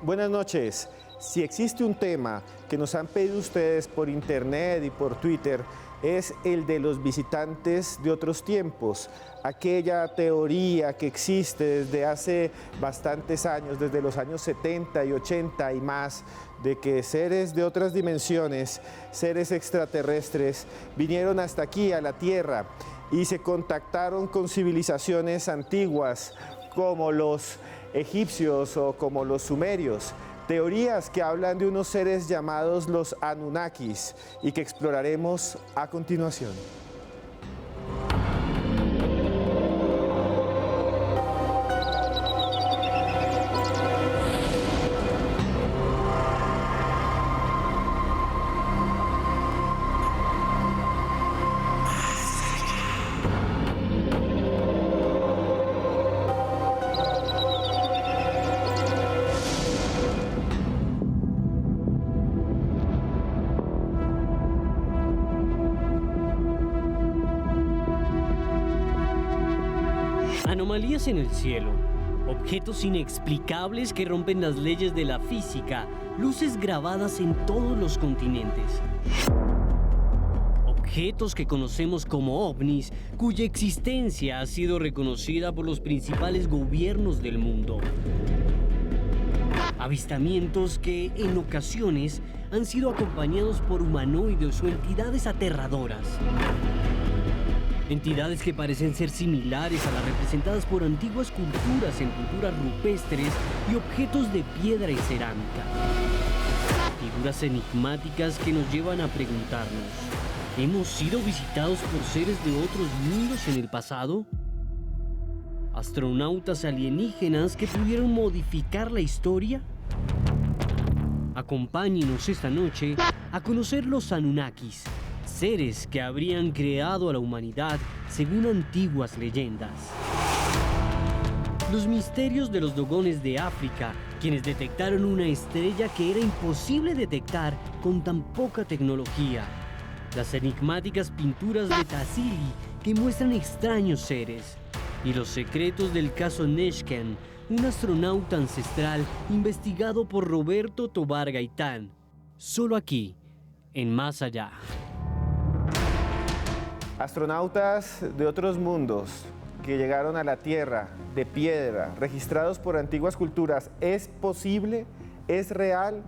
Buenas noches. Si existe un tema que nos han pedido ustedes por internet y por Twitter, es el de los visitantes de otros tiempos. Aquella teoría que existe desde hace bastantes años, desde los años 70 y 80 y más, de que seres de otras dimensiones, seres extraterrestres, vinieron hasta aquí, a la Tierra, y se contactaron con civilizaciones antiguas, como los egipcios o como los sumerios. Teorías que hablan de unos seres llamados los Anunnakis y que exploraremos a continuación. Anomalías en el cielo, objetos inexplicables que rompen las leyes de la física, luces grabadas en todos los continentes. Objetos que conocemos como ovnis, cuya existencia ha sido reconocida por los principales gobiernos del mundo. Avistamientos que, en ocasiones, han sido acompañados por humanoides o entidades aterradoras. Entidades que parecen ser similares a las representadas por antiguas culturas en pinturas rupestres y objetos de piedra y cerámica. Figuras enigmáticas que nos llevan a preguntarnos, ¿hemos sido visitados por seres de otros mundos en el pasado? ¿Astronautas alienígenas que pudieron modificar la historia? Acompáñenos esta noche a conocer los Anunnakis, seres que habrían creado a la humanidad según antiguas leyendas. Los misterios de los dogones de África, quienes detectaron una estrella que era imposible detectar con tan poca tecnología. Las enigmáticas pinturas de Tassili que muestran extraños seres. Y los secretos del caso Neshken, un astronauta ancestral investigado por Roberto Tobar Gaitán. Solo aquí, en Más Allá. Astronautas de otros mundos que llegaron a la Tierra de piedra, registrados por antiguas culturas, ¿es posible? ¿Es real?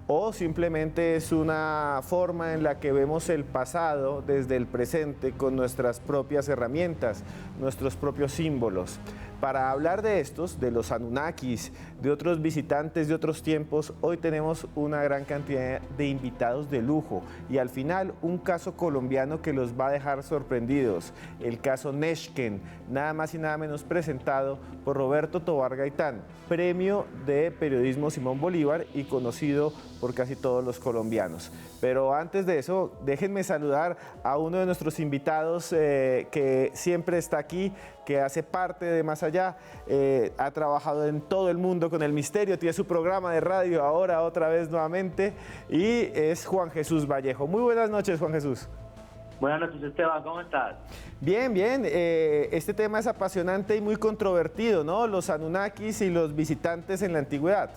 ¿O simplemente es una forma en la que vemos el pasado desde el presente con nuestras propias herramientas, nuestros propios símbolos? Para hablar de estos, de los Anunnakis, de otros visitantes de otros tiempos, hoy tenemos una gran cantidad de invitados de lujo y al final un caso colombiano que los va a dejar sorprendidos, el caso Neshken, nada más y nada menos presentado por Roberto Tobar Gaitán, premio de periodismo Simón Bolívar y conocido por casi todos los colombianos. Pero antes de eso, déjenme saludar a uno de nuestros invitados que siempre está aquí, que hace parte de Más Allá, ha trabajado en todo el mundo con el misterio, tiene su programa de radio ahora otra vez nuevamente y es Juan Jesús Vallejo. Muy buenas noches, Juan Jesús. Buenas noches, Esteban, ¿cómo estás? Bien, bien. Este tema es apasionante y muy controvertido, ¿no? Los Anunnakis y los visitantes en la antigüedad.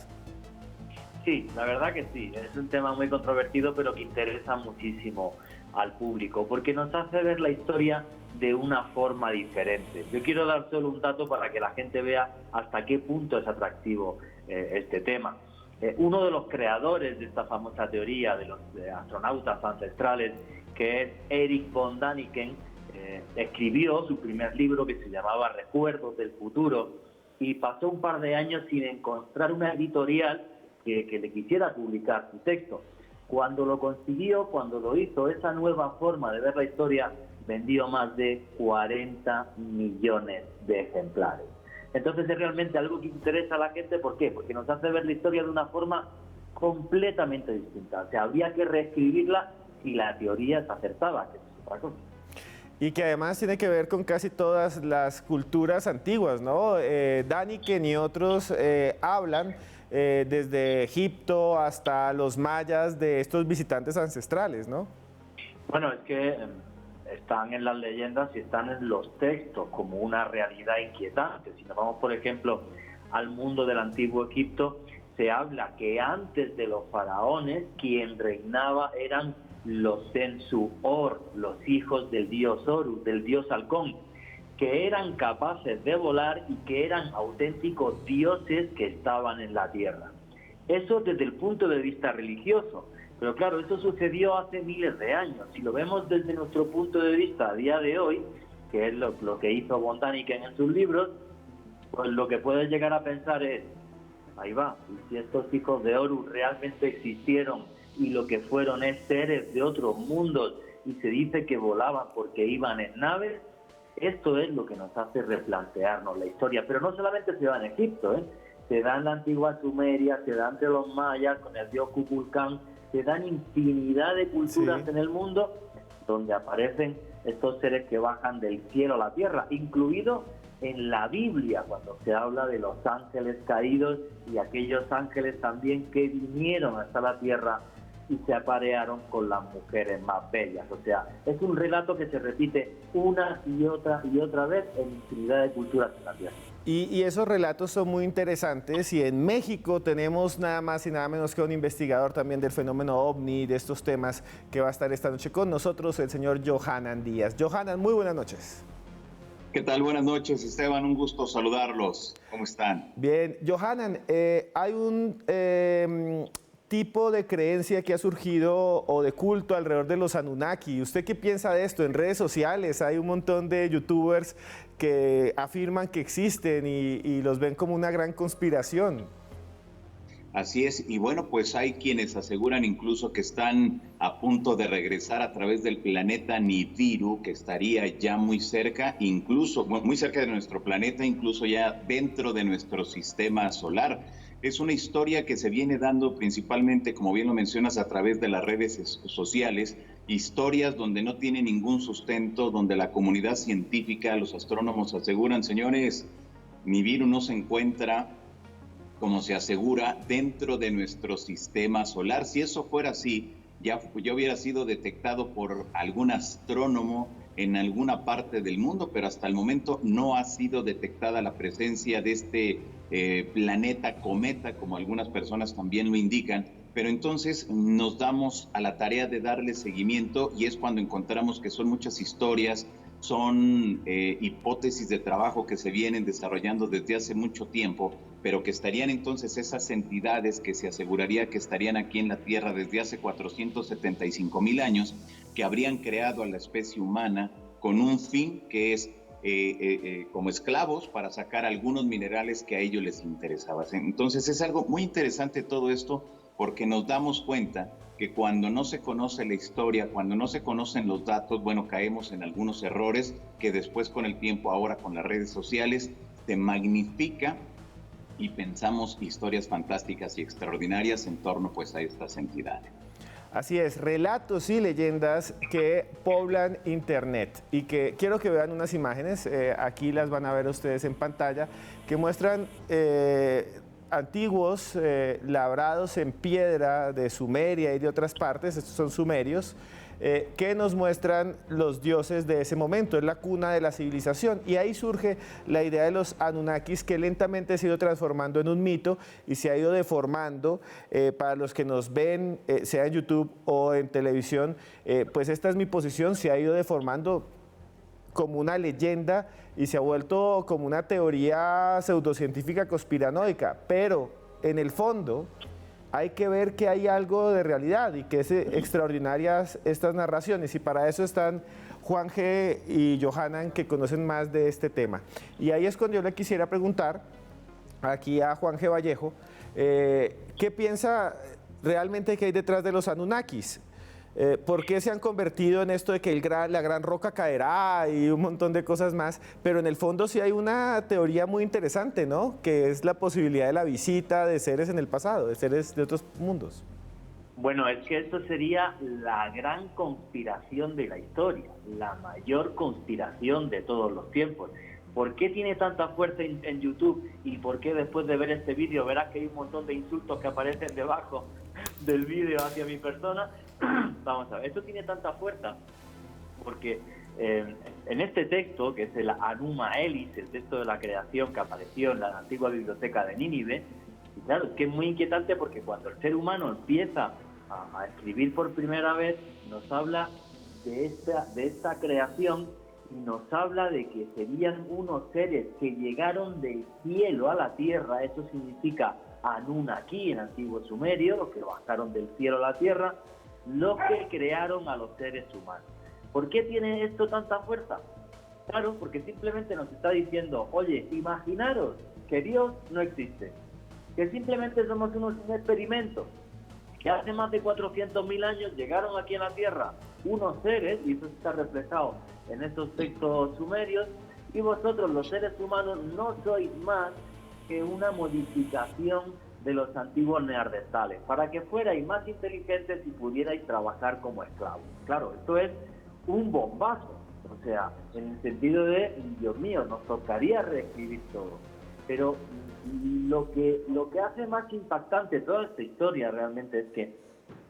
Sí, la verdad que sí, es un tema muy controvertido, pero que interesa muchísimo al público, porque nos hace ver la historia de una forma diferente. Yo quiero dar solo un dato para que la gente vea hasta qué punto es atractivo este tema. Uno de los creadores de esta famosa teoría de los astronautas ancestrales, que es Erich von Däniken, escribió su primer libro que se llamaba Recuerdos del Futuro y pasó un par de años sin encontrar una editorial que le quisiera publicar su texto. Cuando lo consiguió, cuando lo hizo, esa nueva forma de ver la historia vendió más de 40 millones de ejemplares. Entonces es realmente algo que interesa a la gente. ¿Por qué? Porque nos hace ver la historia de una forma completamente distinta. O sea, habría que reescribirla y la teoría es acertada, que es otra cosa. Y que además tiene que ver con casi todas las culturas antiguas, ¿no? Däniken y otros hablan desde Egipto hasta los mayas de estos visitantes ancestrales, ¿no? Bueno, es que están en las leyendas y están en los textos como una realidad inquietante. Si nos vamos, por ejemplo, al mundo del antiguo Egipto, se habla que antes de los faraones, quien reinaba eran los Sensu-Or, los hijos del dios Horus, del dios halcón, que eran capaces de volar y que eran auténticos dioses que estaban en la tierra. Eso desde el punto de vista religioso. Pero claro, eso sucedió hace miles de años. Si lo vemos desde nuestro punto de vista a día de hoy, que es lo que hizo von Däniken en sus libros, pues lo que puedes llegar a pensar es, ahí va, y si estos hijos de Horus realmente existieron y lo que fueron es seres de otros mundos y se dice que volaban porque iban en naves, esto es lo que nos hace replantearnos la historia. Pero no solamente se da en Egipto, se da en la antigua Sumeria, se da entre los mayas con el dios Kukulcán, se dan infinidad de culturas en el mundo donde aparecen estos seres que bajan del cielo a la tierra, incluido en la Biblia, cuando se habla de los ángeles caídos y aquellos ángeles también que vinieron hasta la tierra y se aparearon con las mujeres más bellas. O sea, es un relato que se repite una y otra vez en infinidad de culturas en la tierra. Y esos relatos son muy interesantes, y en México tenemos nada más y nada menos que un investigador también del fenómeno OVNI, de estos temas, que va a estar esta noche con nosotros, el señor Johanan Díaz. Johanan, muy buenas noches. ¿Qué tal? Buenas noches, Esteban. Un gusto saludarlos. ¿Cómo están? Bien. Johanan, hay un tipo de creencia que ha surgido o de culto alrededor de los Anunnaki. ¿Usted qué piensa de esto? En redes sociales hay un montón de youtubers que afirman que existen y los ven como una gran conspiración. Así es, y bueno, pues hay quienes aseguran incluso que están a punto de regresar a través del planeta Nibiru, que estaría ya muy cerca, incluso muy cerca de nuestro planeta, incluso ya dentro de nuestro sistema solar. Es una historia que se viene dando principalmente, como bien lo mencionas, a través de las redes sociales, historias donde no tiene ningún sustento, donde la comunidad científica, los astrónomos aseguran, señores, Nibiru no se encuentra, como se asegura, dentro de nuestro sistema solar. Si eso fuera así, ya hubiera sido detectado por algún astrónomo en alguna parte del mundo, pero hasta el momento no ha sido detectada la presencia de este planeta cometa, como algunas personas también lo indican. Pero entonces nos damos a la tarea de darle seguimiento, y es cuando encontramos que son muchas historias, son hipótesis de trabajo que se vienen desarrollando desde hace mucho tiempo, pero que estarían entonces esas entidades que se aseguraría que estarían aquí en la Tierra desde hace 475,000 años, que habrían creado a la especie humana con un fin que es como esclavos para sacar algunos minerales que a ellos les interesaban. Entonces es algo muy interesante todo esto, porque nos damos cuenta que cuando no se conoce la historia, cuando no se conocen los datos, bueno, caemos en algunos errores que después con el tiempo, ahora con las redes sociales, se magnifica y pensamos historias fantásticas y extraordinarias en torno pues a estas entidades. Así es, relatos y leyendas que poblan Internet, y que quiero que vean unas imágenes, aquí las van a ver ustedes en pantalla, que muestran antiguos labrados en piedra de Sumeria y de otras partes, estos son sumerios, que nos muestran los dioses de ese momento, es la cuna de la civilización, y ahí surge la idea de los Anunnakis, que lentamente se ha ido transformando en un mito y se ha ido deformando. Para los que nos ven, sea en YouTube o en televisión, pues esta es mi posición, se ha ido deformando como una leyenda y se ha vuelto como una teoría pseudocientífica conspiranoica, pero en el fondo hay que ver que hay algo de realidad y que es extraordinarias estas narraciones, y para eso están Juan G. y Johanan, que conocen más de este tema. Y ahí es cuando yo le quisiera preguntar aquí a Juan G. Vallejo, ¿qué piensa realmente que hay detrás de los Anunnakis? ¿Por qué se han convertido en esto de que la gran roca caerá y un montón de cosas más? Pero en el fondo sí hay una teoría muy interesante, ¿no? Que es la posibilidad de la visita de seres en el pasado, de seres de otros mundos. Bueno, es que esto sería la gran conspiración de la historia, la mayor conspiración de todos los tiempos. ¿Por qué tiene tanta fuerza en YouTube? ¿Y por qué después de ver este vídeo verás que hay un montón de insultos que aparecen debajo del vídeo hacia mi persona? Vamos a ver, esto tiene tanta fuerza porque en este texto, que es el Anuma Elis, el texto de la creación que apareció en la antigua biblioteca de Nínive, Y claro, es que es muy inquietante porque cuando el ser humano empieza a escribir por primera vez, nos habla de esta creación y nos habla de que serían unos seres que llegaron del cielo a la tierra. Eso significa Anunnaki en antiguo sumerio, los que bajaron del cielo a la tierra, los que crearon a los seres humanos. ¿Por qué tiene esto tanta fuerza? Claro, porque simplemente nos está diciendo, oye, imaginaros que Dios no existe, que simplemente somos unos experimentos, que hace más de 400.000 años llegaron aquí a la Tierra unos seres, y eso está reflejado en estos textos sumerios, y vosotros los seres humanos no sois más que una modificación de los antiguos neandertales, para que fuerais más inteligentes y pudierais trabajar como esclavos. Claro, esto es un bombazo, o sea, en el sentido de, Dios mío, nos tocaría reescribir todo. Pero lo que hace más impactante toda esta historia realmente es que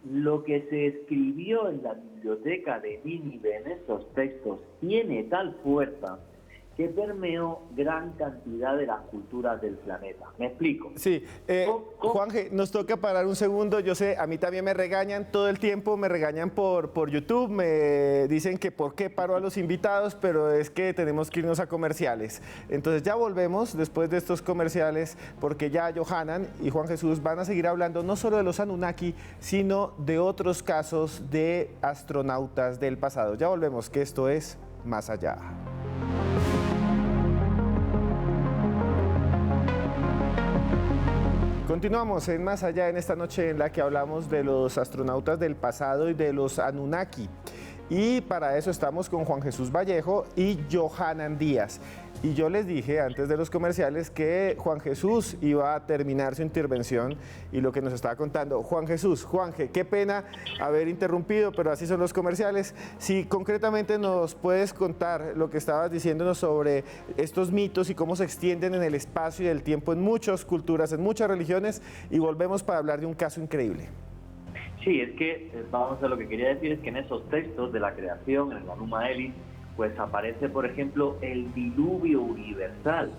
lo que se escribió en la biblioteca de Nínive en estos textos tiene tal fuerza que permeó gran cantidad de las culturas del planeta. ¿Me explico? Sí, Juanje, nos toca parar un segundo. Yo sé, a mí también me regañan todo el tiempo, me regañan por YouTube, me dicen que por qué paro a los invitados, pero es que tenemos que irnos a comerciales. Entonces ya volvemos después de estos comerciales, porque ya Johanan y Juan Jesús van a seguir hablando no solo de los Anunnaki, sino de otros casos de astronautas del pasado. Ya volvemos, que esto es Más Allá. Continuamos en Más Allá, en esta noche en la que hablamos de los astronautas del pasado y de los Anunnaki. Y para eso estamos con Juan Jesús Vallejo y Johanan Díaz. Y yo les dije antes de los comerciales que Juan Jesús iba a terminar su intervención y lo que nos estaba contando. Juan Jesús, Juanje, qué pena haber interrumpido, pero así son los comerciales. Si concretamente nos puedes contar lo que estabas diciéndonos sobre estos mitos y cómo se extienden en el espacio y el tiempo en muchas culturas, en muchas religiones, y volvemos para hablar de un caso increíble. Sí, es que, vamos a lo que quería decir, es que en esos textos de la creación, en el Enuma Elish, pues aparece, por ejemplo, el diluvio universal,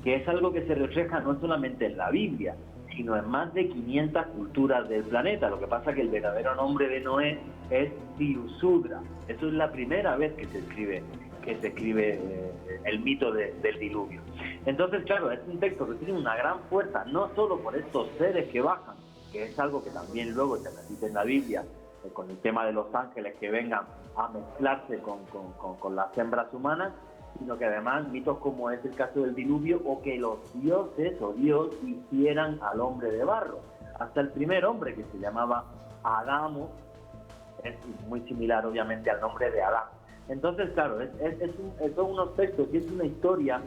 que es algo que se refleja no solamente en la Biblia, sino en más de 500 culturas del planeta. Lo que pasa es que el verdadero nombre de Noé es Tiusudra. Eso es la primera vez que se escribe el mito del diluvio. Entonces, claro, es un texto que tiene una gran fuerza, no solo por estos seres que bajan, que es algo que también luego se repite en la Biblia, con el tema de los ángeles que vengan a mezclarse con las hembras humanas, sino que además mitos como es el caso del diluvio, o que los dioses o Dios hicieran al hombre de barro. Hasta el primer hombre, que se llamaba Adamo, es muy similar obviamente al nombre de Adán. Entonces, claro, son unos textos y es una historia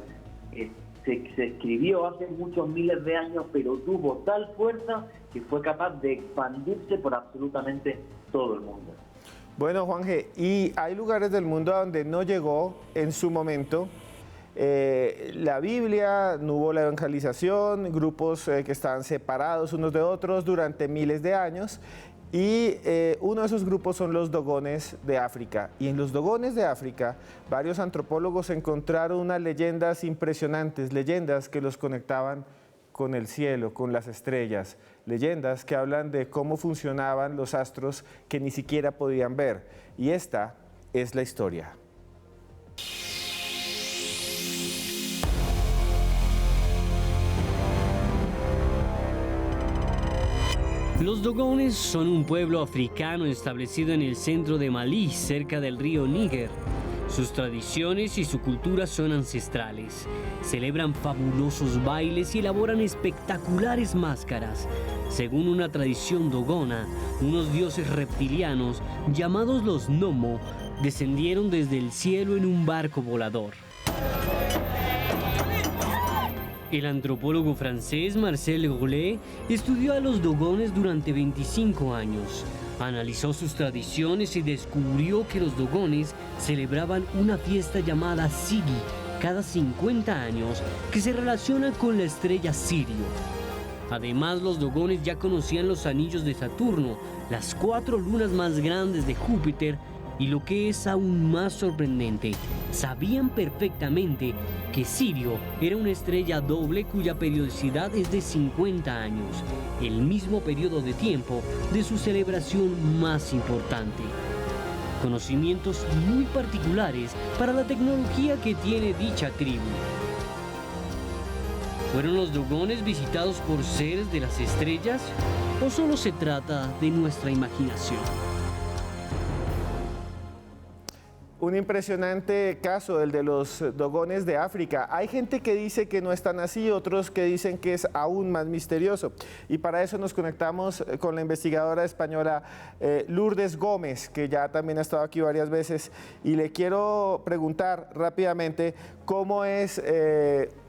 que se escribió hace muchos miles de años, pero tuvo tal fuerza que fue capaz de expandirse por absolutamente todo el mundo. Bueno, Juanje, y hay lugares del mundo a donde no llegó en su momento la Biblia, no hubo la evangelización, grupos que estaban separados unos de otros durante miles de años, y uno de esos grupos son los dogones de África. Y en los dogones de África, varios antropólogos encontraron unas leyendas impresionantes, leyendas que los conectaban con el cielo, con las estrellas, leyendas que hablan de cómo funcionaban los astros que ni siquiera podían ver. Y esta es la historia. Los dogones son un pueblo africano establecido en el centro de Malí, cerca del río Níger. Sus tradiciones y su cultura son ancestrales. Celebran fabulosos bailes y elaboran espectaculares máscaras. Según una tradición dogona, unos dioses reptilianos, llamados los Nomo, descendieron desde el cielo en un barco volador. El antropólogo francés Marcel Goulet estudió a los dogones durante 25 años. Analizó sus tradiciones y descubrió que los dogones celebraban una fiesta llamada Sigi cada 50 años que se relaciona con la estrella Sirio. Además, los dogones ya conocían los anillos de Saturno, las 4 lunas más grandes de Júpiter Y lo que es aún más sorprendente, sabían perfectamente que Sirio era una estrella doble cuya periodicidad es de 50 años, el mismo periodo de tiempo de su celebración más importante. Conocimientos muy particulares para la tecnología que tiene dicha tribu. ¿Fueron los dogones visitados por seres de las estrellas o solo se trata de nuestra imaginación? Un impresionante caso, el de los dogones de África. Hay gente que dice que no están así, otros que dicen que es aún más misterioso. Y para eso nos conectamos con la investigadora española Lourdes Gómez, que ya también ha estado aquí varias veces. Y le quiero preguntar rápidamente cómo es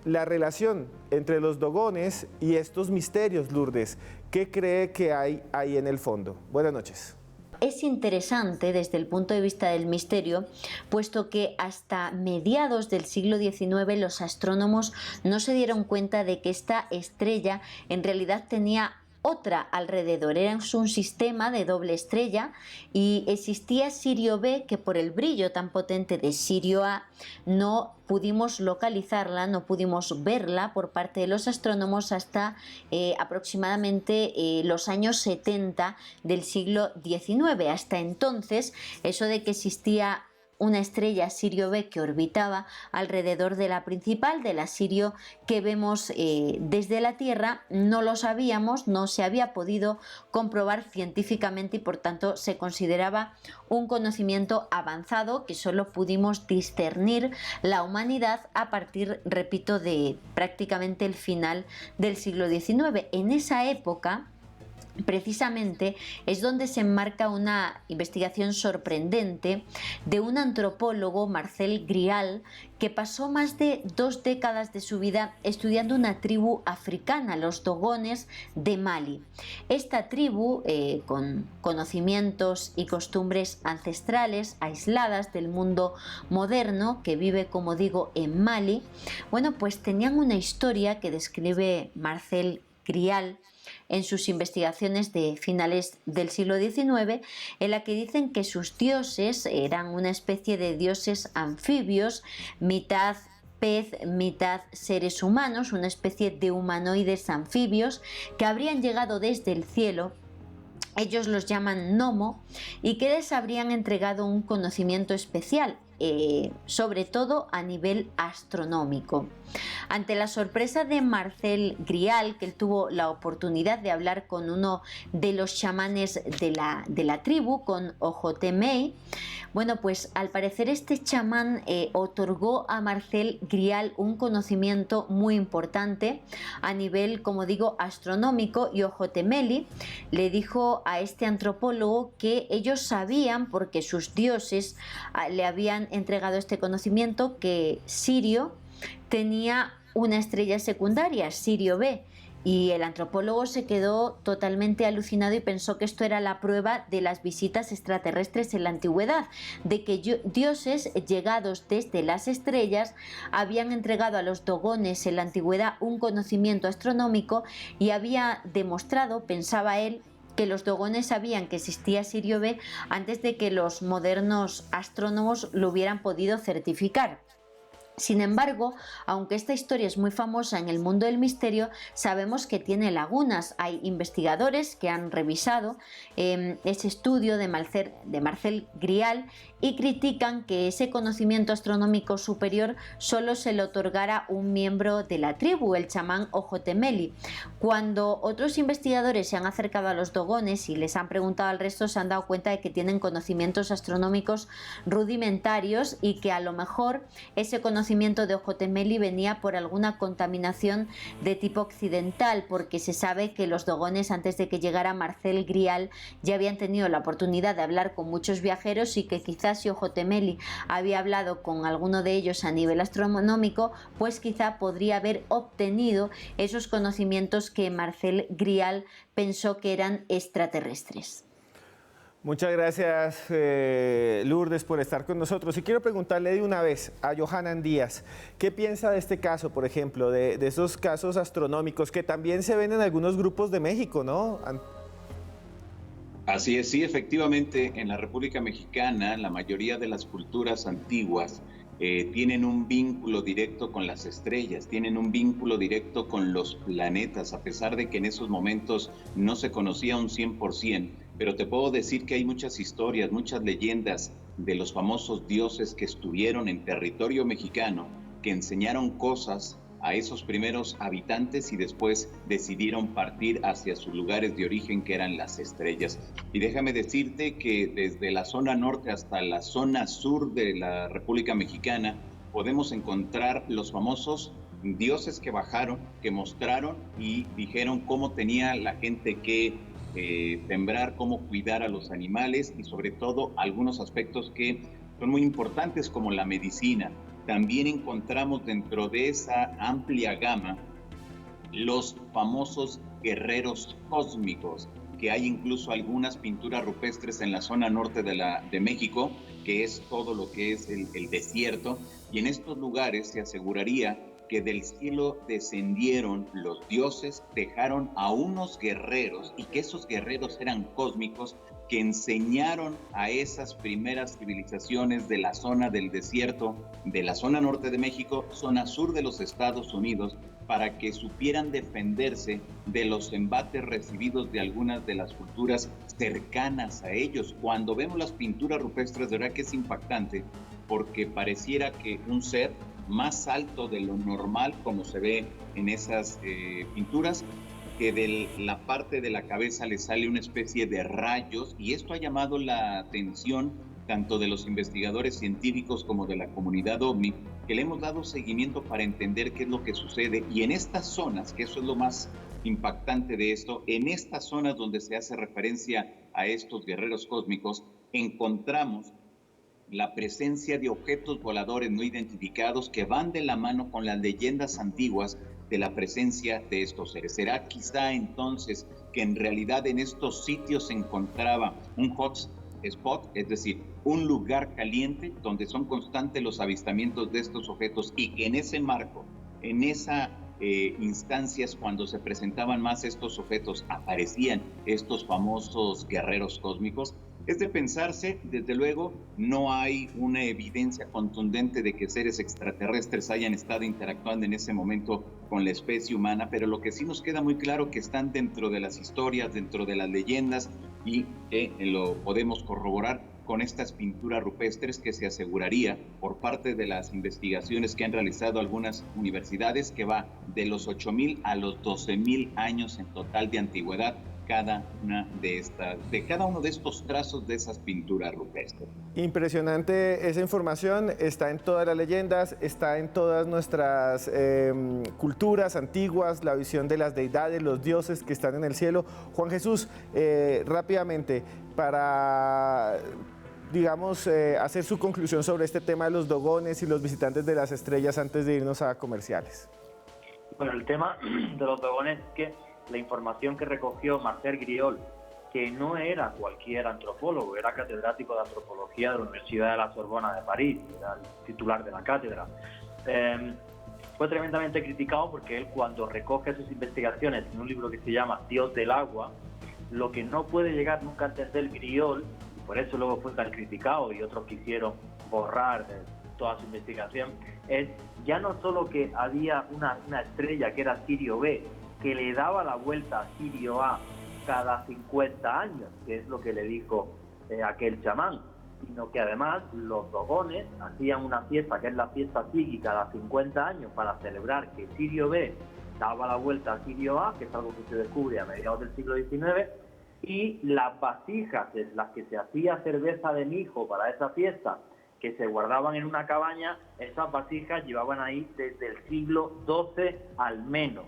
la relación entre los dogones y estos misterios, Lourdes. ¿Qué cree que hay ahí en el fondo? Buenas noches. Es interesante desde el punto de vista del misterio, puesto que hasta mediados del siglo XIX los astrónomos no se dieron cuenta de que esta estrella en realidad tenía otra alrededor. Era un sistema de doble estrella y existía Sirio B, que por el brillo tan potente de Sirio A no pudimos localizarla, no pudimos verla por parte de los astrónomos hasta aproximadamente los años 70 del siglo XIX. Hasta entonces, eso de que existía una estrella Sirio B que orbitaba alrededor de la principal, de la Sirio que vemos desde la Tierra, no lo sabíamos, no se había podido comprobar científicamente y por tanto se consideraba un conocimiento avanzado que solo pudimos discernir la humanidad a partir, repito, de prácticamente el final del siglo XIX. En esa época, precisamente, es donde se enmarca una investigación sorprendente de un antropólogo, Marcel Grial, que pasó más de 2 décadas de su vida estudiando una tribu africana, los dogones de Mali. Esta tribu, con conocimientos y costumbres ancestrales aisladas del mundo moderno, que vive, como digo, en Mali, bueno, pues tenían una historia que describe Marcel Grial en sus investigaciones de finales del siglo XIX, en la que dicen que sus dioses eran una especie de dioses anfibios, mitad pez, mitad seres humanos, una especie de humanoides anfibios que habrían llegado desde el cielo. Ellos los llaman Nomo y que les habrían entregado un conocimiento especial, sobre todo a nivel astronómico. Ante la sorpresa de Marcel Grial, que él tuvo la oportunidad de hablar con uno de los chamanes de la tribu, con Ojotemei, bueno, pues al parecer este chamán otorgó a Marcel Grial un conocimiento muy importante a nivel, como digo, astronómico, y Ojotemeli le dijo a este antropólogo que ellos sabían, porque sus dioses le habían entregado este conocimiento, que Sirio tenía una estrella secundaria, Sirio B, y el antropólogo se quedó totalmente alucinado y pensó que esto era la prueba de las visitas extraterrestres en la antigüedad, de que dioses llegados desde las estrellas habían entregado a los dogones en la antigüedad un conocimiento astronómico y había demostrado, pensaba él, que los dogones sabían que existía Sirio B antes de que los modernos astrónomos lo hubieran podido certificar. Sin embargo, aunque esta historia es muy famosa en el mundo del misterio, sabemos que tiene lagunas. Hay investigadores que han revisado ese estudio de Marcel Grial y critican que ese conocimiento astronómico superior solo se le otorgara un miembro de la tribu, el chamán Ojotemeli. Cuando otros investigadores se han acercado a los dogones y les han preguntado al resto, se han dado cuenta de que tienen conocimientos astronómicos rudimentarios y que a lo mejor ese conocimiento de Ojotemeli venía por alguna contaminación de tipo occidental, porque se sabe que los dogones, antes de que llegara Marcel Grial, ya habían tenido la oportunidad de hablar con muchos viajeros y que quizás si Ojotemeli había hablado con alguno de ellos a nivel astronómico, pues quizá podría haber obtenido esos conocimientos que Marcel Grial pensó que eran extraterrestres. Muchas gracias, Lourdes, por estar con nosotros. Y quiero preguntarle de una vez a Johanan Díaz, ¿qué piensa de este caso, por ejemplo, de esos casos astronómicos que también se ven en algunos grupos de México, ¿no? Así es, sí, efectivamente, en la República Mexicana, la mayoría de las culturas antiguas tienen un vínculo directo con las estrellas, tienen un vínculo directo con los planetas, a pesar de que en esos momentos no se conocía un 100%, pero te puedo decir que hay muchas historias, muchas leyendas de los famosos dioses que estuvieron en territorio mexicano, que enseñaron cosas a esos primeros habitantes y después decidieron partir hacia sus lugares de origen, que eran las estrellas. Y déjame decirte que desde la zona norte hasta la zona sur de la República Mexicana podemos encontrar los famosos dioses que bajaron, que mostraron y dijeron cómo tenía la gente que sembrar, cómo cuidar a los animales y sobre todo algunos aspectos que son muy importantes como la medicina. También encontramos dentro de esa amplia gama los famosos guerreros cósmicos, que hay incluso algunas pinturas rupestres en la zona norte de México, que es todo lo que es el desierto, y en estos lugares se aseguraría que del cielo descendieron los dioses, dejaron a unos guerreros, y que esos guerreros eran cósmicos, que enseñaron a esas primeras civilizaciones de la zona del desierto, de la zona norte de México, zona sur de los Estados Unidos, para que supieran defenderse de los embates recibidos de algunas de las culturas cercanas a ellos. Cuando vemos las pinturas rupestres, de verdad que es impactante, porque pareciera que un ser más alto de lo normal, como se ve en esas pinturas, que de la parte de la cabeza le sale una especie de rayos, y esto ha llamado la atención tanto de los investigadores científicos como de la comunidad OVNI, que le hemos dado seguimiento para entender qué es lo que sucede. Y en estas zonas, que eso es lo más impactante de esto, en estas zonas donde se hace referencia a estos guerreros cósmicos, encontramos la presencia de objetos voladores no identificados que van de la mano con las leyendas antiguas de la presencia de estos seres. ¿Será quizá entonces que en realidad en estos sitios se encontraba un hot spot, es decir, un lugar caliente donde son constantes los avistamientos de estos objetos, y que en ese marco, en esa instancias cuando se presentaban más estos objetos, aparecían estos famosos guerreros cósmicos? Es de pensarse, desde luego, no hay una evidencia contundente de que seres extraterrestres hayan estado interactuando en ese momento con la especie humana, pero lo que sí nos queda muy claro que están dentro de las historias, dentro de las leyendas, y que lo podemos corroborar con estas pinturas rupestres que se aseguraría por parte de las investigaciones que han realizado algunas universidades que va de los 8,000 a los 12,000 años en total de antigüedad cada uno de estos trazos de esas pinturas rupestres. Impresionante esa información, está en todas las leyendas, está en todas nuestras culturas antiguas, la visión de las deidades, los dioses que están en el cielo. Juan Jesús, rápidamente, para, digamos, hacer su conclusión sobre este tema de los dogones y los visitantes de las estrellas antes de irnos a comerciales. Bueno, el tema de los dogones es que la información que recogió Marcel Griol, que no era cualquier antropólogo, era catedrático de antropología de la Universidad de la Sorbona de París, era el titular de la cátedra, fue tremendamente criticado porque él, cuando recoge sus investigaciones en un libro que se llama Dios del Agua, lo que no puede llegar nunca a entender Griol, y por eso luego fue tan criticado y otros quisieron borrar toda su investigación, es ya no solo que había una estrella que era Sirio B, que le daba la vuelta a Sirio A cada 50 años, que es lo que le dijo aquel chamán, sino que además los dogones hacían una fiesta, que es la fiesta Sigi, cada 50 años para celebrar que Sirio B daba la vuelta a Sirio A, que es algo que se descubre a mediados del siglo XIX, y las vasijas en las que se hacía cerveza de mijo para esa fiesta, que se guardaban en una cabaña, esas vasijas llevaban ahí desde el siglo XII al menos,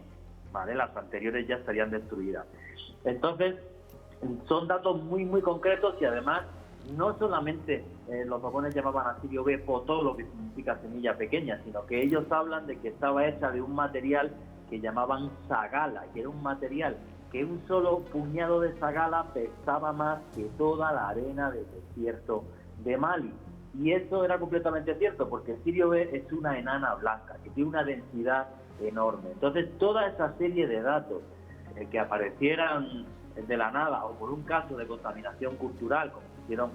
¿vale? Las anteriores ya estarían destruidas. Entonces, son datos muy, muy concretos, y además, no solamente los dogones llamaban a Sirio B potolo, que significa semilla pequeña, sino que ellos hablan de que estaba hecha de un material que llamaban sagala, que era un material que un solo puñado de sagala pesaba más que toda la arena del desierto de Mali. Y eso era completamente cierto, porque Sirio B es una enana blanca, que tiene una densidad enorme. Entonces, toda esa serie de datos que aparecieran de la nada o por un caso de contaminación cultural, como quisieron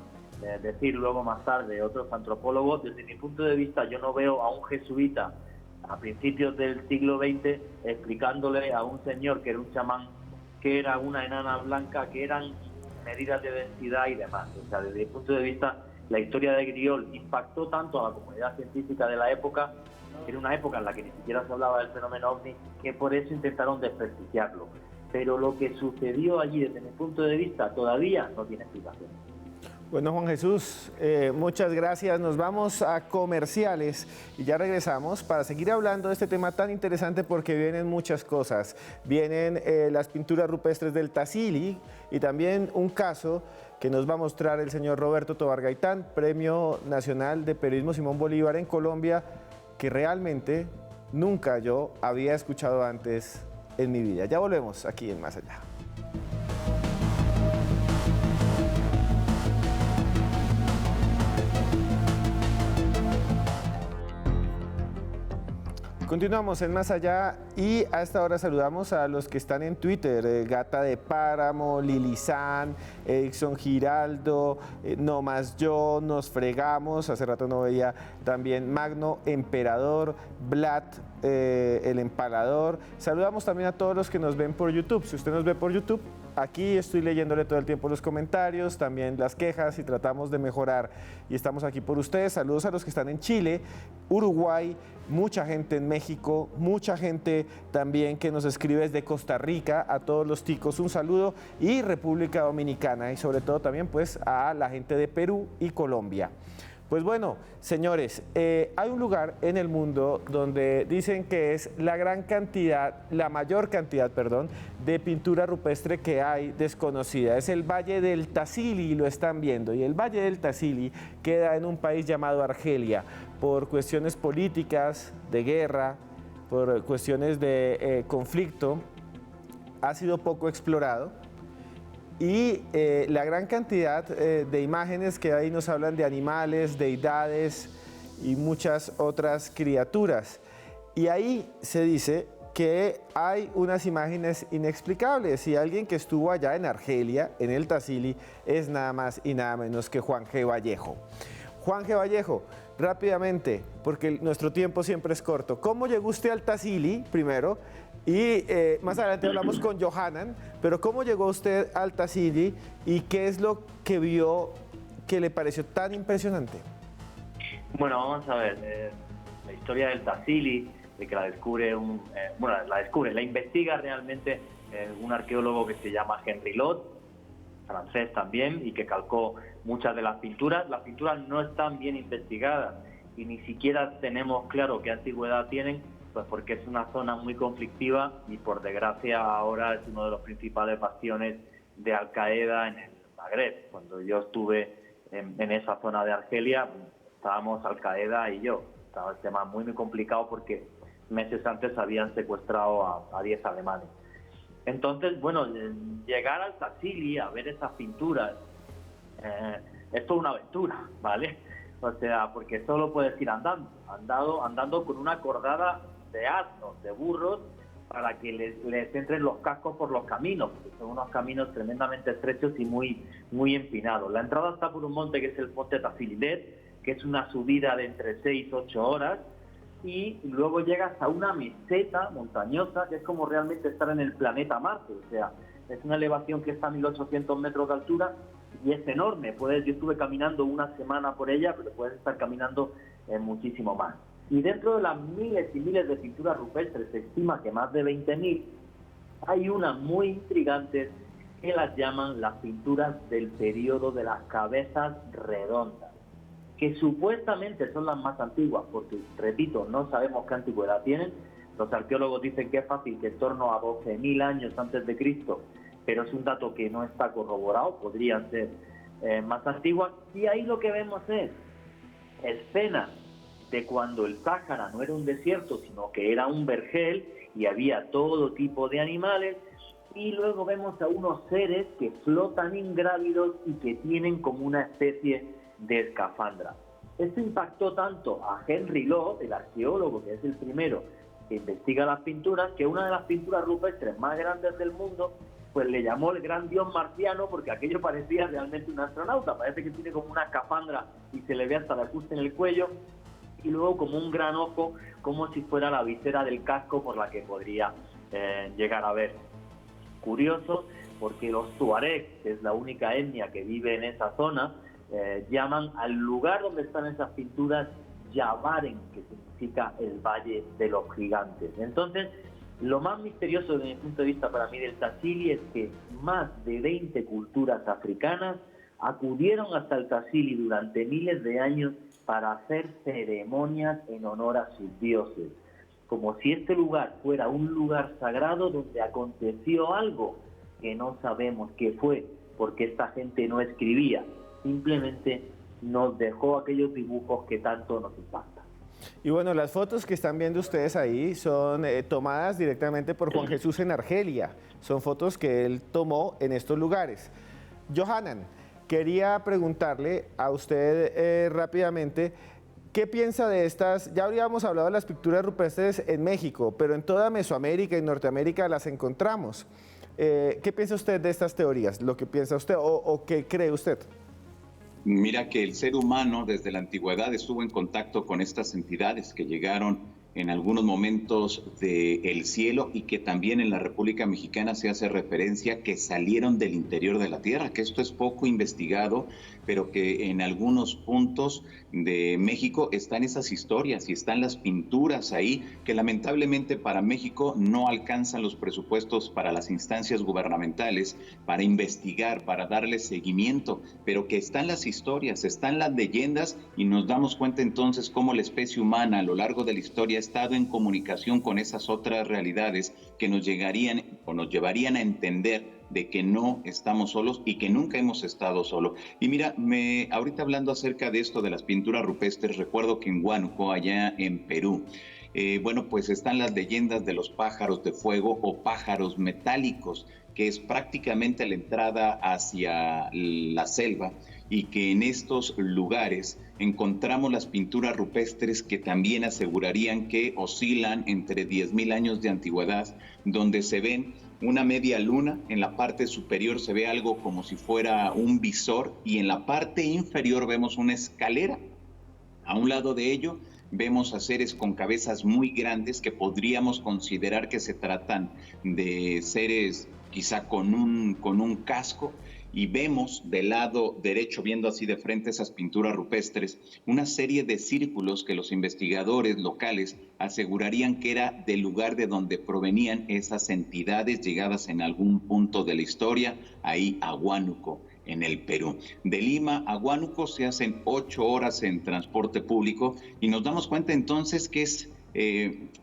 decir luego más tarde otros antropólogos, desde mi punto de vista yo no veo a un jesuita a principios del siglo XX explicándole a un señor que era un chamán, que era una enana blanca, que eran medidas de densidad y demás. O sea, desde mi punto de vista, la historia de Griol impactó tanto a la comunidad científica de la época, en una época en la que ni siquiera se hablaba del fenómeno OVNI, que por eso intentaron desprestigiarlo. Pero lo que sucedió allí, desde mi punto de vista, todavía no tiene explicación. Bueno, Juan Jesús, muchas gracias. Nos vamos a comerciales y ya regresamos para seguir hablando de este tema tan interesante, porque vienen muchas cosas. Vienen las pinturas rupestres del Tassili y también un caso que nos va a mostrar el señor Roberto Tovar Gaitán, Premio Nacional de Periodismo Simón Bolívar en Colombia, que realmente nunca yo había escuchado antes en mi vida. Ya volvemos aquí en Más Allá. Continuamos en Más Allá y a esta hora saludamos a los que están en Twitter, Gata de Páramo, Lilizán, Edson Giraldo, No Más Yo, Nos Fregamos, hace rato no veía también Magno Emperador, Vlad, El Empalador. Saludamos también a todos los que nos ven por YouTube. Si usted nos ve por YouTube, aquí estoy leyéndole todo el tiempo los comentarios, también las quejas, y tratamos de mejorar. Y estamos aquí por ustedes. Saludos a los que están en Chile, Uruguay, mucha gente en México, mucha gente también que nos escribe desde Costa Rica, a todos los ticos un saludo, y República Dominicana, y sobre todo también pues a la gente de Perú y Colombia. Pues bueno, señores, hay un lugar en el mundo donde dicen que es la mayor cantidad, de pintura rupestre que hay desconocida. Es el Valle del Tassili, y lo están viendo. Y el Valle del Tassili queda en un país llamado Argelia. Por cuestiones políticas, de guerra, por cuestiones de conflicto, ha sido poco explorado. Y la gran cantidad de imágenes que ahí nos hablan de animales, deidades y muchas otras criaturas. Y ahí se dice que hay unas imágenes inexplicables, y alguien que estuvo allá en Argelia, en el Tassili, es nada más y nada menos que Juan G. Vallejo. Juan G. Vallejo, rápidamente, porque nuestro tiempo siempre es corto. ¿Cómo llegó usted al Tassili, primero? Y más adelante hablamos con Johanan, pero ¿cómo llegó usted al Tassili y qué es lo que vio que le pareció tan impresionante? Bueno, vamos a ver, la historia del Tassili, de que la investiga realmente un arqueólogo que se llama Henry Lot, francés también, y que calcó muchas de las pinturas. Las pinturas no están bien investigadas y ni siquiera tenemos claro qué antigüedad tienen, pues porque es una zona muy conflictiva y por desgracia ahora es uno de los principales bastiones de Al Qaeda en el Magreb. Cuando yo estuve en esa zona de Argelia, estábamos Al Qaeda y yo. Estaba el tema muy complicado porque meses antes habían secuestrado a 10 alemanes. Entonces, bueno, llegar al Tassili a ver esas pinturas es toda una aventura, ¿vale? O sea, porque solo puedes ir andando con una cordada de asnos, de burros, para que les entren los cascos por los caminos, porque son unos caminos tremendamente estrechos y muy empinados. La entrada está por un monte que es el monte Tassilidet, que es una subida de entre 6 y 8 horas, y luego llegas a una meseta montañosa, que es como realmente estar en el planeta Marte. O sea, es una elevación que está a 1800 metros de altura y es enorme. Yo estuve caminando una semana por ella, pero puedes estar caminando muchísimo más. Y dentro de las miles y miles de pinturas rupestres, se estima que más de 20.000, hay unas muy intrigantes que las llaman las pinturas del periodo de las cabezas redondas, que supuestamente son las más antiguas, porque, repito, no sabemos qué antigüedad tienen. Los arqueólogos dicen que es fácil, que en torno a 12.000 años antes de Cristo, pero es un dato que no está corroborado, podrían ser más antiguas. Y ahí lo que vemos es escenas de cuando el Sáhara no era un desierto, sino que era un vergel y había todo tipo de animales, y luego vemos a unos seres que flotan ingrávidos y que tienen como una especie de escafandra. Esto impactó tanto a Henry Lot, el arqueólogo que es el primero que investiga las pinturas, que una de las pinturas rupestres más grandes del mundo pues le llamó el gran dios marciano porque aquello parecía realmente un astronauta. Parece que tiene como una escafandra y se le ve hasta el ajuste en el cuello, y luego como un gran ojo, como si fuera la visera del casco por la que podría llegar a ver. Curioso, porque los tuaregs, que es la única etnia que vive en esa zona, llaman al lugar donde están esas pinturas Yabaren, que significa el Valle de los Gigantes. Entonces, lo más misterioso desde mi punto de vista para mí del Tassili es que más de 20 culturas africanas acudieron hasta el Tassili durante miles de años para hacer ceremonias en honor a sus dioses, como si este lugar fuera un lugar sagrado donde aconteció algo que no sabemos qué fue, porque esta gente no escribía, simplemente nos dejó aquellos dibujos que tanto nos impactan. Y bueno, las fotos que están viendo ustedes ahí son tomadas directamente por Juan Jesús en Argelia. Son fotos que él tomó en estos lugares. Johanan, quería preguntarle a usted rápidamente, ¿qué piensa de estas? Ya habríamos hablado de las pinturas rupestres en México, pero en toda Mesoamérica y Norteamérica las encontramos. ¿Qué piensa usted de estas teorías? ¿Lo que piensa usted o qué cree usted? Mira que el ser humano desde la antigüedad estuvo en contacto con estas entidades que llegaron en algunos momentos del cielo y que también en la República Mexicana se hace referencia que salieron del interior de la tierra, que esto es poco investigado, pero que en algunos puntos de México están esas historias y están las pinturas ahí, que lamentablemente para México no alcanzan los presupuestos para las instancias gubernamentales, para investigar, para darle seguimiento, pero que están las historias, están las leyendas y nos damos cuenta entonces cómo la especie humana a lo largo de la historia ha estado en comunicación con esas otras realidades que nos llegarían o nos llevarían a entender de que no estamos solos y que nunca hemos estado solos. Y mira, ahorita hablando acerca de esto de las pinturas rupestres, recuerdo que en Huánuco, allá en Perú, bueno, pues están las leyendas de los pájaros de fuego o pájaros metálicos, que es prácticamente la entrada hacia la selva, y que en estos lugares encontramos las pinturas rupestres que también asegurarían que oscilan entre 10,000 años de antigüedad, donde se ven una media luna, en la parte superior se ve algo como si fuera un visor y en la parte inferior vemos una escalera. A un lado de ello vemos a seres con cabezas muy grandes que podríamos considerar que se tratan de seres quizá con un casco, y vemos del lado derecho, viendo así de frente esas pinturas rupestres, una serie de círculos que los investigadores locales asegurarían que era del lugar de donde provenían esas entidades llegadas en algún punto de la historia, ahí a Huánuco, en el Perú. De Lima a Huánuco se hacen 8 horas en transporte público y nos damos cuenta entonces que es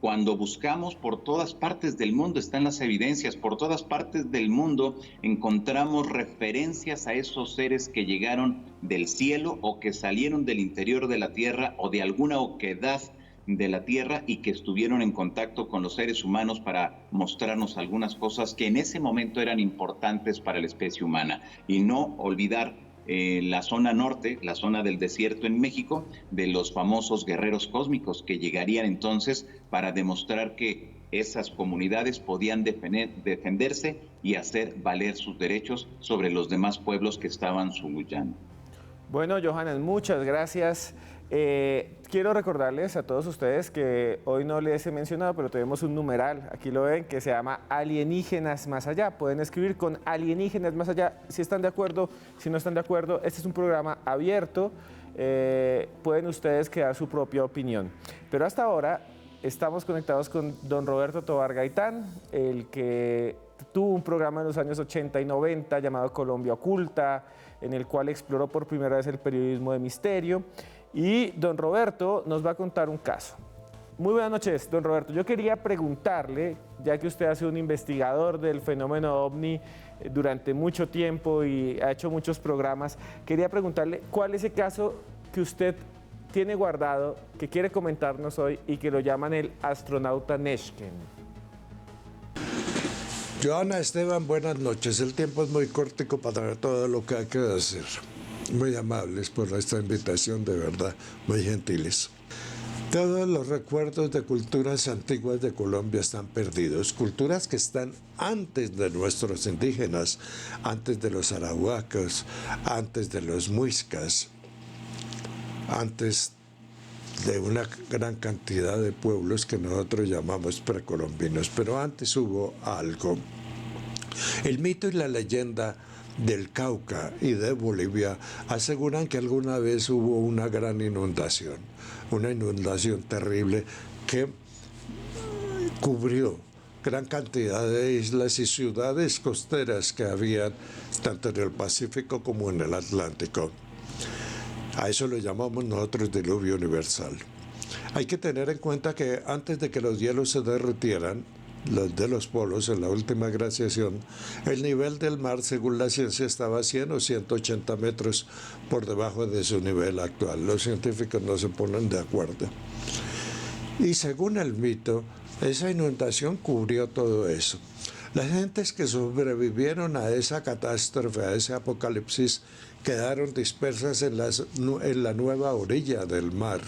cuando buscamos por todas partes del mundo, están las evidencias, por todas partes del mundo encontramos referencias a esos seres que llegaron del cielo o que salieron del interior de la tierra o de alguna oquedad de la tierra y que estuvieron en contacto con los seres humanos para mostrarnos algunas cosas que en ese momento eran importantes para la especie humana. Y no olvidar la zona norte, la zona del desierto en México, de los famosos guerreros cósmicos que llegarían entonces para demostrar que esas comunidades podían defenderse y hacer valer sus derechos sobre los demás pueblos que estaban subyugando. Bueno, Johanan, muchas gracias. Quiero recordarles a todos ustedes que hoy no les he mencionado, pero tenemos un numeral, aquí lo ven, que se llama Alienígenas Más Allá. Pueden escribir con Alienígenas Más Allá si están de acuerdo, si no están de acuerdo. Este es un programa abierto, pueden ustedes crear su propia opinión. Pero hasta ahora estamos conectados con don Roberto Tovar Gaitán, el que tuvo un programa en los años 80 y 90 llamado Colombia Oculta, en el cual exploró por primera vez el periodismo de misterio. Y don Roberto nos va a contar un caso. Muy buenas noches, don Roberto. Yo quería preguntarle, ya que usted ha sido un investigador del fenómeno OVNI durante mucho tiempo y ha hecho muchos programas, quería preguntarle cuál es ese caso que usted tiene guardado, que quiere comentarnos hoy y que lo llaman el astronauta Neshken. Johanna, Esteban, buenas noches. El tiempo es muy cortico para todo lo que hay que decir. Muy amables por esta invitación, de verdad, muy gentiles. Todos los recuerdos de culturas antiguas de Colombia están perdidos, culturas que están antes de nuestros indígenas, antes de los arahuacos, antes de los muiscas, antes de una gran cantidad de pueblos que nosotros llamamos precolombinos, pero antes hubo algo. El mito y la leyenda del Cauca y de Bolivia aseguran que alguna vez hubo una gran inundación terrible que cubrió gran cantidad de islas y ciudades costeras que había tanto en el Pacífico como en el Atlántico. A eso lo llamamos nosotros diluvio universal. Hay que tener en cuenta que antes de que los hielos se derritieran, los de los polos en la última glaciación, el nivel del mar, según la ciencia, estaba a 100 o 180 metros por debajo de su nivel actual. Los científicos no se ponen de acuerdo. Y según el mito, esa inundación cubrió todo eso. Las gentes que sobrevivieron a esa catástrofe, a ese apocalipsis, quedaron dispersas en la nueva orilla del mar.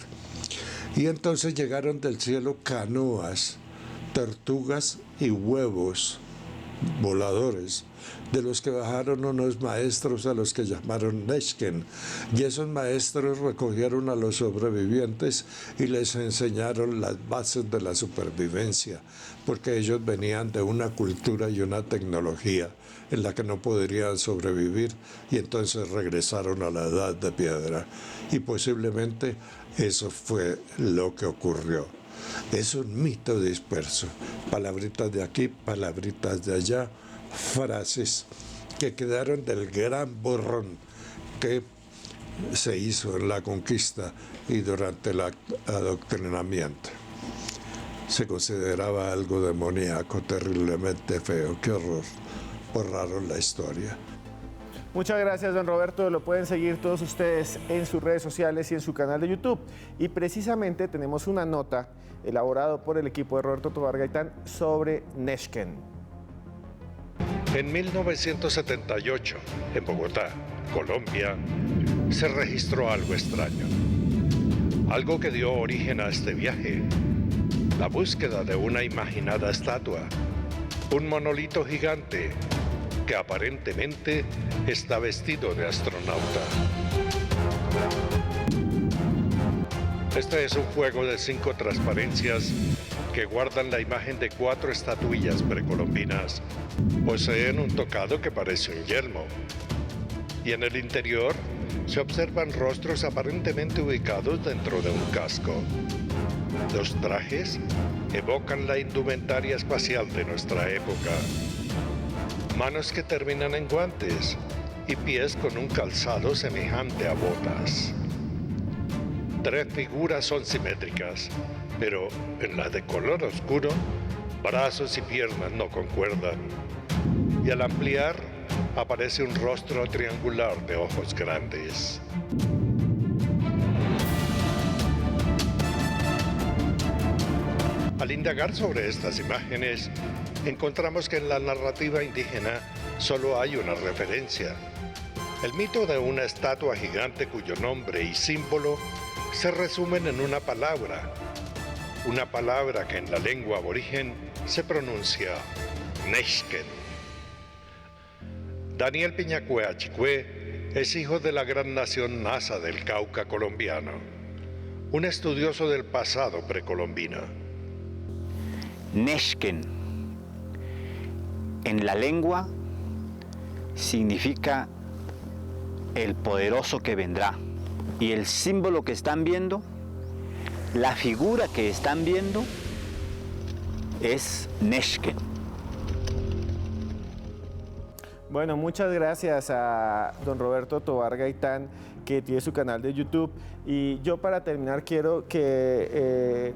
Y entonces llegaron del cielo canoas, tortugas y huevos voladores, de los que bajaron unos maestros a los que llamaron Neshken, y esos maestros recogieron a los sobrevivientes y les enseñaron las bases de la supervivencia, porque ellos venían de una cultura y una tecnología en la que no podrían sobrevivir, y entonces regresaron a la edad de piedra, y posiblemente eso fue lo que ocurrió. Es un mito disperso, palabritas de aquí, palabritas de allá, frases que quedaron del gran borrón que se hizo en la conquista y durante el adoctrinamiento. Se consideraba algo demoníaco, terriblemente feo. ¡Qué horror! Borraron la historia. Muchas gracias, don Roberto. Lo pueden seguir todos ustedes en sus redes sociales y en su canal de YouTube. Y precisamente tenemos una nota elaborada por el equipo de Roberto Tovar Gaitán sobre Neshken. En 1978, en Bogotá, Colombia, se registró algo extraño. Algo que dio origen a este viaje. La búsqueda de una imaginada estatua. Un monolito gigante que aparentemente está vestido de astronauta. Este es un juego de 5 transparencias que guardan la imagen de 4 estatuillas precolombinas. Poseen un tocado que parece un yelmo. Y en el interior se observan rostros aparentemente ubicados dentro de un casco. Los trajes evocan la indumentaria espacial de nuestra época. Manos que terminan en guantes y pies con un calzado semejante a botas. 3 figuras son simétricas, pero en la de color oscuro, brazos y piernas no concuerdan. Y al ampliar, aparece un rostro triangular de ojos grandes. Al indagar sobre estas imágenes, encontramos que en la narrativa indígena solo hay una referencia. El mito de una estatua gigante cuyo nombre y símbolo se resumen en una palabra que en la lengua aborigen se pronuncia Neshken. Daniel Piñacue Achicue es hijo de la gran nación Nasa del Cauca colombiano, un estudioso del pasado precolombino. Neshken, en la lengua, significa el poderoso que vendrá. Y el símbolo que están viendo, la figura que están viendo, es Neshken. Bueno, muchas gracias a don Roberto Tovar Gaitán, que tiene su canal de YouTube. Y yo, para terminar, quiero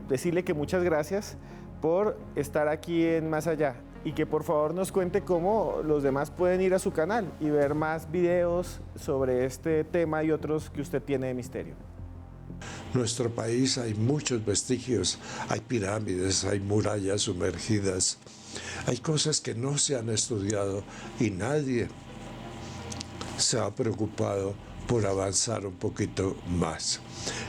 decirle que muchas gracias por estar aquí en Más Allá, y que por favor nos cuente cómo los demás pueden ir a su canal y ver más videos sobre este tema y otros que usted tiene de misterio. En nuestro país hay muchos vestigios, hay pirámides, hay murallas sumergidas, hay cosas que no se han estudiado y nadie se ha preocupado por avanzar un poquito más.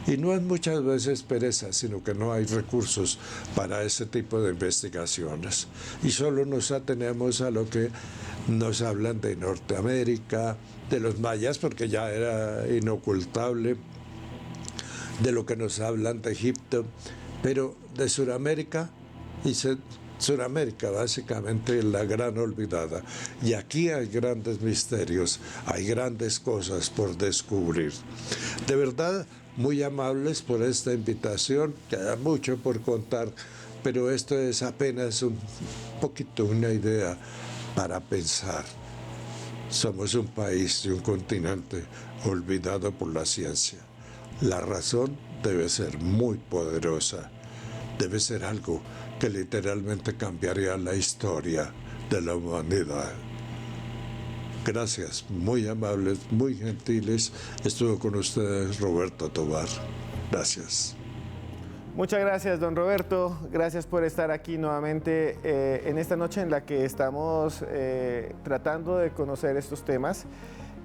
Y no es muchas veces pereza, sino que no hay recursos para ese tipo de investigaciones. Y solo nos atenemos a lo que nos hablan de Norteamérica, de los mayas, porque ya era inocultable, de lo que nos hablan de Egipto, pero de Sudamérica, y Sudamérica básicamente es la gran olvidada. Y aquí hay grandes misterios, hay grandes cosas por descubrir. De verdad, muy amables por esta invitación, queda mucho por contar, pero esto es apenas un poquito una idea para pensar. Somos un país y un continente olvidado por la ciencia. La razón debe ser muy poderosa, debe ser algo que literalmente cambiaría la historia de la humanidad. Gracias, muy amables, muy gentiles. Estuvo con ustedes Roberto Tovar. Gracias. Muchas gracias, don Roberto. Gracias por estar aquí nuevamente en esta noche en la que estamos tratando de conocer estos temas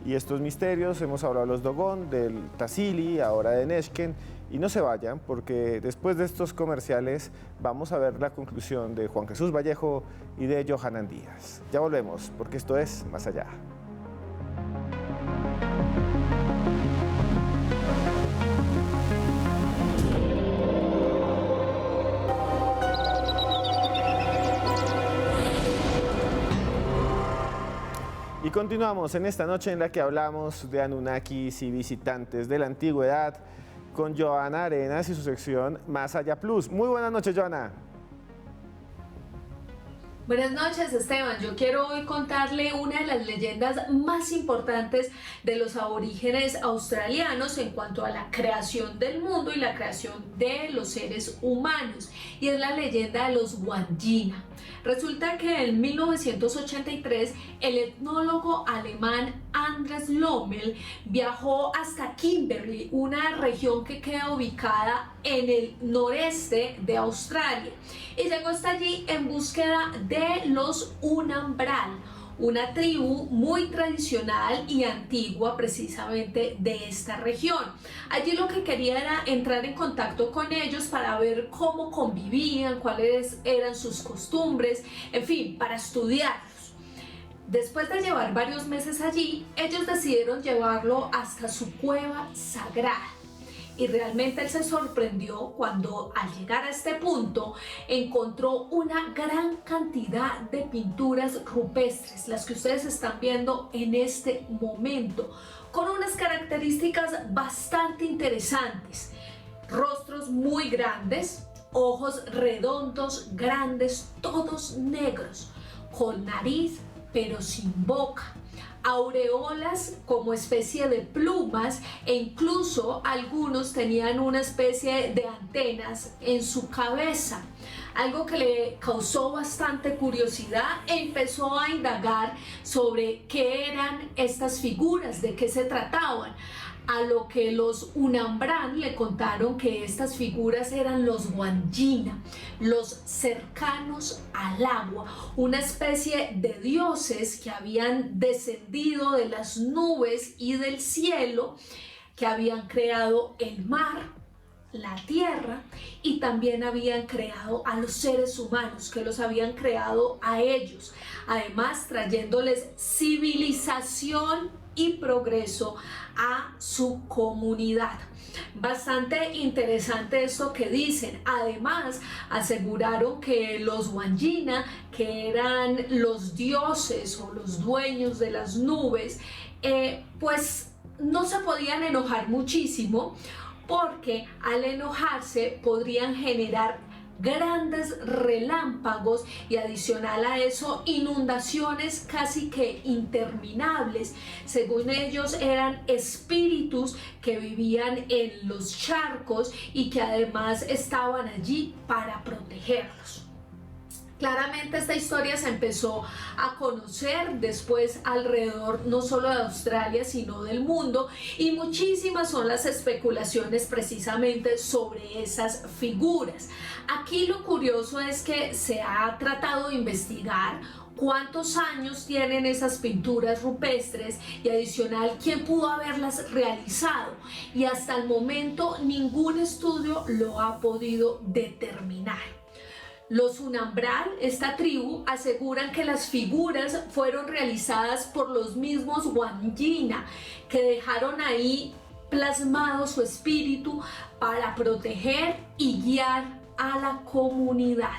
y estos misterios. Hemos hablado de los Dogon, del Tassili, ahora de Neshken. Y no se vayan, porque después de estos comerciales vamos a ver la conclusión de Juan Jesús Vallejo y de Johanan Díaz. Ya volvemos, porque esto es Más Allá. Y continuamos en esta noche en la que hablamos de Anunnakis y visitantes de la antigüedad con Johanna Arenas y su sección Más Allá Plus. Muy buenas noches, Johanna. Buenas noches, Esteban. Yo quiero hoy contarle una de las leyendas más importantes de los aborígenes australianos en cuanto a la creación del mundo y la creación de los seres humanos, y es la leyenda de los Wandjina. Resulta que en 1983 el etnólogo alemán Andres Lommel viajó hasta Kimberley, una región que queda ubicada en el noreste de Australia, y llegó hasta allí en búsqueda de los Unambral, una tribu muy tradicional y antigua precisamente de esta región. Allí lo que quería era entrar en contacto con ellos para ver cómo convivían, cuáles eran sus costumbres, en fin, para estudiarlos. Después de llevar varios meses allí, ellos decidieron llevarlo hasta su cueva sagrada. Y realmente él se sorprendió cuando al llegar a este punto encontró una gran cantidad de pinturas rupestres, las que ustedes están viendo en este momento, con unas características bastante interesantes: rostros muy grandes, ojos redondos, grandes, todos negros, con nariz pero sin boca, aureolas como especie de plumas, e incluso algunos tenían una especie de antenas en su cabeza. Algo que le causó bastante curiosidad, empezó a indagar sobre qué eran estas figuras, de qué se trataban. A lo que los Unambran le contaron que estas figuras eran los Wandjina, los cercanos al agua, una especie de dioses que habían descendido de las nubes y del cielo, que habían creado el mar, la tierra, y también habían creado a los seres humanos, que los habían creado a ellos, además trayéndoles civilización y progreso a su comunidad. Bastante interesante esto que dicen. Además, aseguraron que los Wandjina, que eran los dioses o los dueños de las nubes, pues no se podían enojar muchísimo, porque al enojarse podrían generar grandes relámpagos y, adicional a eso, inundaciones casi que interminables. Según ellos, eran espíritus que vivían en los charcos y que además estaban allí para protegerlos. Claramente esta historia se empezó a conocer después alrededor no solo de Australia sino del mundo, y muchísimas son las especulaciones precisamente sobre esas figuras. Aquí lo curioso es que se ha tratado de investigar cuántos años tienen esas pinturas rupestres y adicional quién pudo haberlas realizado, y hasta el momento ningún estudio lo ha podido determinar. Los Unambral, esta tribu, aseguran que las figuras fueron realizadas por los mismos Wandjina, que dejaron ahí plasmado su espíritu para proteger y guiar a la comunidad.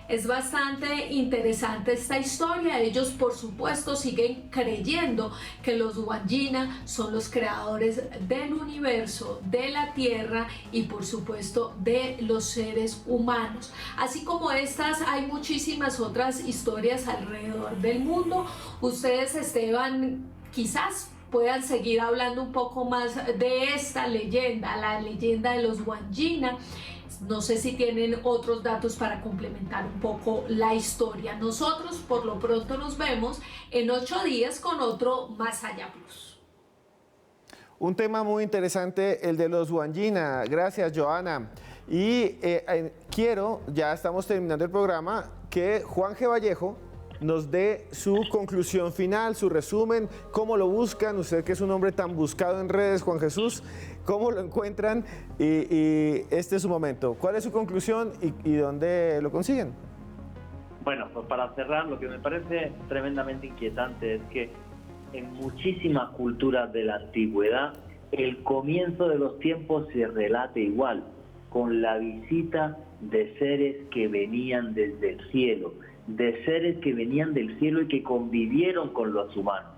Es bastante interesante esta historia. Ellos, por supuesto, siguen creyendo que los Wandjina son los creadores del universo, de la Tierra y, por supuesto, de los seres humanos. Así como estas, hay muchísimas otras historias alrededor del mundo. Ustedes, Esteban, quizás puedan seguir hablando un poco más de esta leyenda, la leyenda de los Wandjina. No sé si tienen otros datos para complementar un poco la historia. Nosotros por lo pronto nos vemos en 8 días con otro Más Allá Plus. Un tema muy interesante, el de los Wandjina. Gracias, Johanna. Y quiero, ya estamos terminando el programa, que Juan G. Vallejo nos dé su conclusión final, su resumen, cómo lo buscan, usted que es un hombre tan buscado en redes, Juan Jesús, cómo lo encuentran y este es su momento. ¿Cuál es su conclusión y dónde lo consiguen? Bueno, pues para cerrar, lo que me parece tremendamente inquietante es que en muchísimas culturas de la antigüedad el comienzo de los tiempos se relata igual, con la visita de seres que venían desde el cielo, de seres que venían del cielo y que convivieron con los humanos,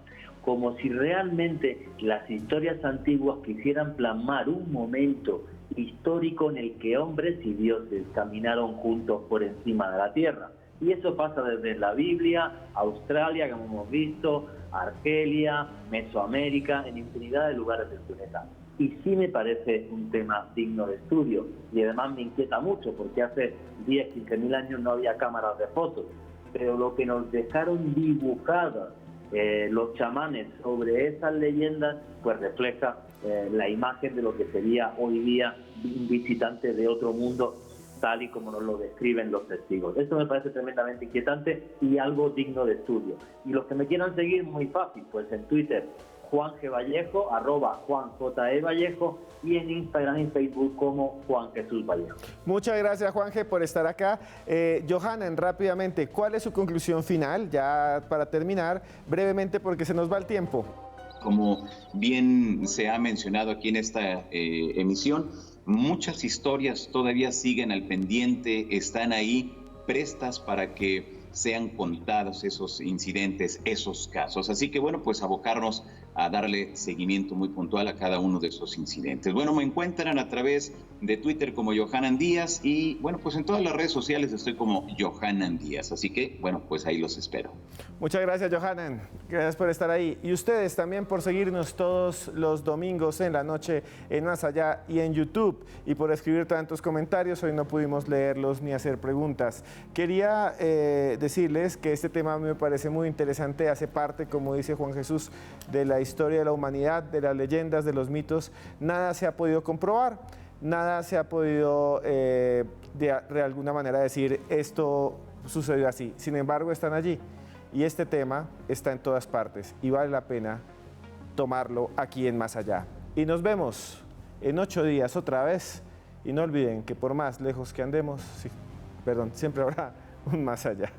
como si realmente las historias antiguas quisieran plasmar un momento histórico en el que hombres y dioses caminaron juntos por encima de la tierra. Y eso pasa desde la Biblia, Australia, como hemos visto, Argelia, Mesoamérica, en infinidad de lugares del planeta. Y sí me parece un tema digno de estudio, y además me inquieta mucho, porque hace 10, 15 mil años no había cámaras de fotos, pero lo que nos dejaron dibujadas los chamanes sobre esas leyendas, pues refleja la imagen de lo que sería hoy día un visitante de otro mundo, tal y como nos lo describen los testigos. Esto me parece tremendamente inquietante y algo digno de estudio. Y los que me quieran seguir, muy fácil, pues en Twitter, Juan G. Vallejo, @JuanJE.Vallejo, y en Instagram y Facebook como Juan Jesús Vallejo. Muchas gracias, Juan G., por estar acá. Johanna, rápidamente, ¿cuál es su conclusión final? Ya para terminar, brevemente, porque se nos va el tiempo. Como bien se ha mencionado aquí en esta emisión, muchas historias todavía siguen al pendiente, están ahí prestas para que sean contados esos incidentes, esos casos. Así que bueno, pues abocarnos a darle seguimiento muy puntual a cada uno de esos incidentes. Bueno, me encuentran a través de Twitter como Johanan Díaz y bueno, pues en todas las redes sociales estoy como Johanan Díaz. Así que bueno, pues ahí los espero. Muchas gracias, Johanan. Gracias por estar ahí. Y ustedes también por seguirnos todos los domingos en la noche en Más Allá y en YouTube. Y por escribir tantos comentarios. Hoy no pudimos leerlos ni hacer preguntas. Quería decirles que este tema me parece muy interesante. Hace parte, como dice Juan Jesús, de la historia de la humanidad, de las leyendas, de los mitos. Nada se ha podido comprobar. Nada se ha podido de alguna manera decir esto sucedió así. Sin embargo, están allí. Y este tema está en todas partes y vale la pena tomarlo aquí en Más Allá. Y nos vemos en 8 días otra vez. Y no olviden que por más lejos que andemos, siempre habrá un más allá.